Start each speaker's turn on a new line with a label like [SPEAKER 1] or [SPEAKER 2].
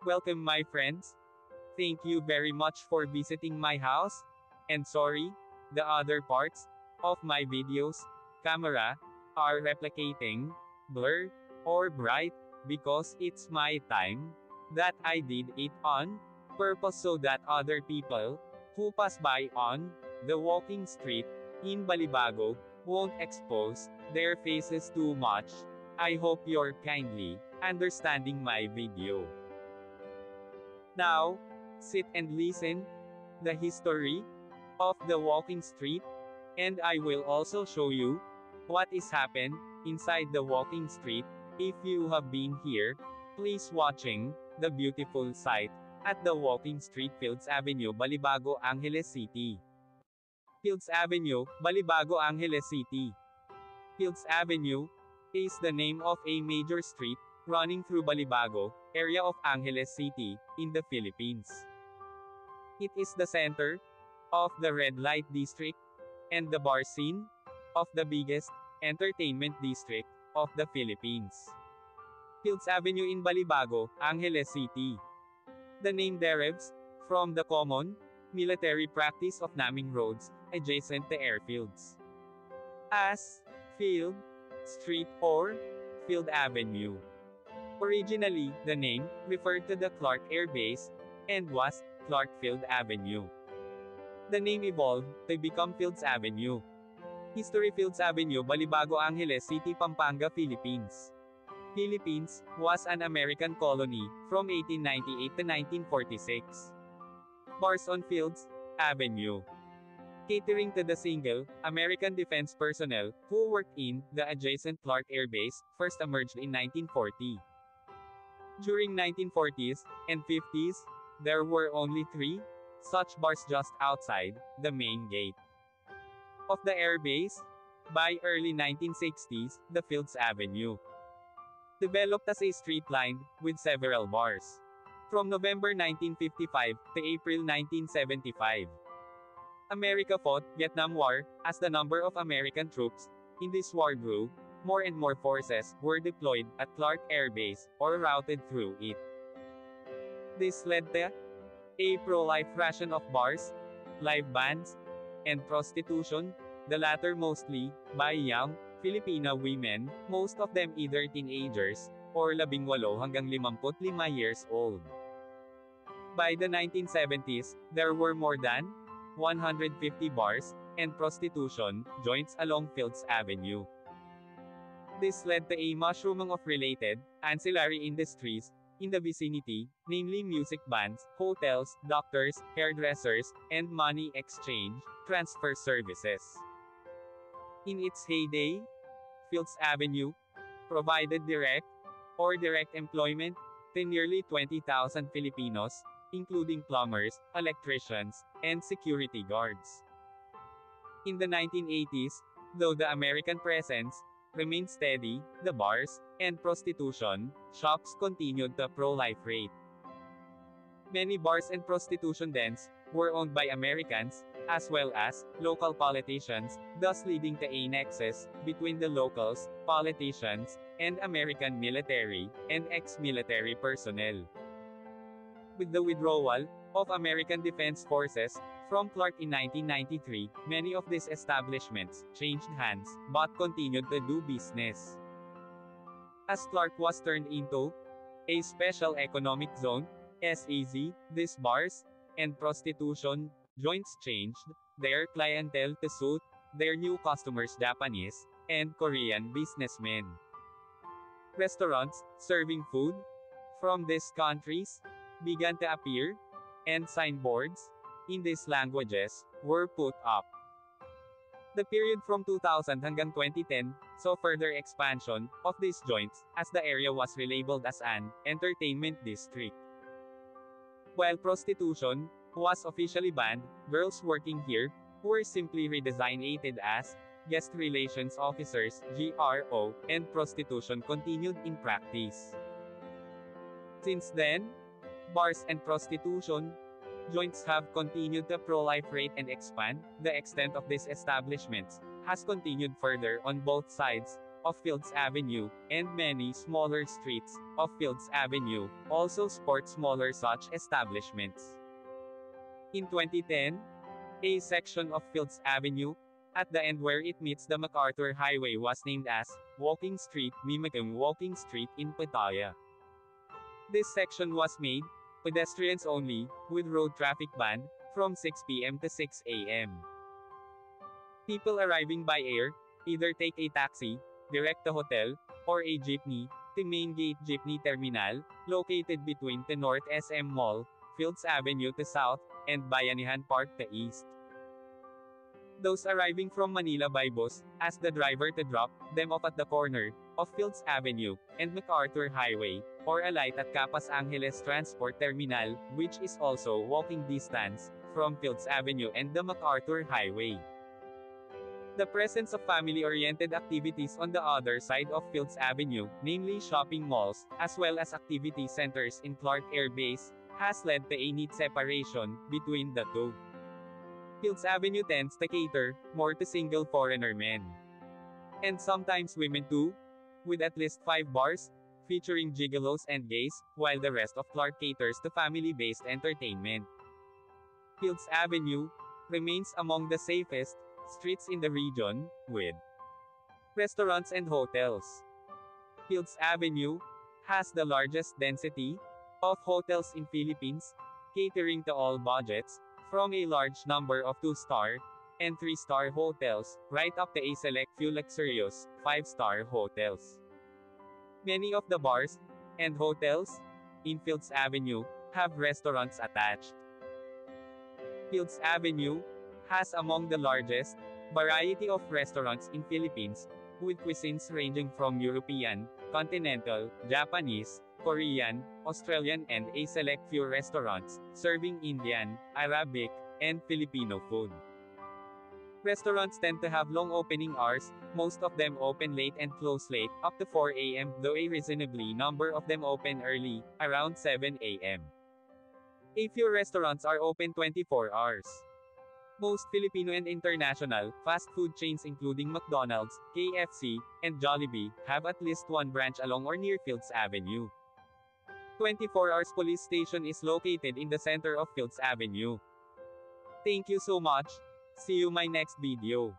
[SPEAKER 1] Welcome my friends. Thank you very much for visiting my house. And sorry, the other parts of my videos, camera, are replicating, blur, or bright, because it's my time that I did it on purpose so that other people who pass by on the walking street in Balibago won't expose their faces too much. I hope you're kindly understanding my video. Now, sit and listen the history of the walking street, and I will also show you what is happened inside the walking street. If you have been here, please watching the beautiful sight at the walking street Fields Avenue, Balibago, Angeles City. Fields Avenue, Balibago, Angeles City. Fields Avenue is the name of a major street running through Balibago, area of Angeles City, in the Philippines. It is the center of the red light district and the bar scene of the biggest entertainment district of the Philippines. Fields Avenue in Balibago, Angeles City. The name derives from the common military practice of naming roads adjacent to airfields as Field Street or Field Avenue. Originally, the name referred to the Clark Air Base and was Clark Field Avenue. The name evolved to become Fields Avenue. History: Fields Avenue, Balibago, Angeles City, Pampanga, Philippines. Philippines was an American colony from 1898 to 1946. Bars on Fields Avenue. Catering to the single American defense personnel who worked in the adjacent Clark Air Base, first emerged in 1940. During 1940s and 50s, there were only 3 such bars just outside the main gate of the air base. By early 1960s, the Fields Avenue developed as a street lined with several bars. From November 1955 to April 1975, America fought Vietnam War. As the number of American troops in this war grew, more and more forces were deployed at Clark Air Base or routed through it. This led to a pro-life ration of bars, live bands, and prostitution, the latter mostly by young Filipina women, most of them either teenagers or 18 hanggang 55 years old. By the 1970s, there were more than 150 bars and prostitution joints along Fields Avenue. This led to a mushrooming of related, ancillary industries in the vicinity, namely music bands, hotels, doctors, hairdressers, and money exchange transfer services. In its heyday, Fields Avenue provided direct or direct employment to nearly 20,000 Filipinos, including plumbers, electricians, and security guards. In the 1980s, though the American presence remained steady, the bars and prostitution shops continued the pro-life rate. Many bars and prostitution dens were owned by Americans, as well as local politicians, thus leading to a nexus between the locals, politicians, and American military and ex-military personnel. With the withdrawal of American Defense Forces from Clark in 1993, many of these establishments changed hands, but continued to do business. As Clark was turned into a Special Economic Zone, SEZ, these bars and prostitution joints changed their clientele to suit their new customers, Japanese and Korean businessmen. Restaurants serving food from these countries began to appear, and signboards in these languages were put up. The period from 2000 hanggang 2010 saw further expansion of these joints, as the area was relabeled as an entertainment district. While prostitution was officially banned, girls working here were simply redesignated as guest relations officers (GRO), and prostitution continued in practice. Since then, bars and prostitution joints have continued to pro-life rate and expand. The extent of these establishments has continued further on both sides of Fields Avenue, and many smaller streets of Fields Avenue also sport smaller such establishments. In 2010, a section of Fields Avenue, at the end where it meets the MacArthur Highway, was named as Walking Street, Mimikang Walking Street in Pattaya. This section was made pedestrians only, with road traffic banned from 6 p.m. to 6 a.m. People arriving by air either take a taxi direct to hotel or a jeepney to Main Gate Jeepney Terminal, located between the North SM Mall, Fields Avenue to south, and Bayanihan Park to east. Those arriving from Manila by bus ask the driver to drop them off at the corner of Fields Avenue and MacArthur Highway, or alight at Capas Angeles Transport Terminal, which is also walking distance from Fields Avenue and the MacArthur Highway. The presence of family-oriented activities on the other side of Fields Avenue, namely shopping malls, as well as activity centers in Clark Air Base, has led to a neat separation between the two. Fields Avenue tends to cater more to single foreigner men, and sometimes women too, with at least 5 bars featuring gigolos and gays, while the rest of Clark caters to family-based entertainment. Fields Avenue remains among the safest streets in the region, with restaurants and hotels. Fields Avenue has the largest density of hotels in Philippines, catering to all budgets, from a large number of 2-star and 3-star hotels, right up to a select few luxurious 5-star hotels. Many of the bars and hotels in Fields Avenue have restaurants attached. Fields Avenue has among the largest variety of restaurants in Philippines, with cuisines ranging from European, continental, Japanese, Korean, Australian, and a select few restaurants serving Indian, Arabic, and Filipino food. Restaurants tend to have long opening hours, most of them open late and close late, up to 4 a.m., though a reasonably number of them open early, around 7 a.m. A few restaurants are open 24 hours. Most Filipino and international fast food chains including McDonald's, KFC, and Jollibee have at least one branch along or near Fields Avenue. 24 Hours Police Station is located in the center of Fields Avenue. Thank you so much. See you my next video.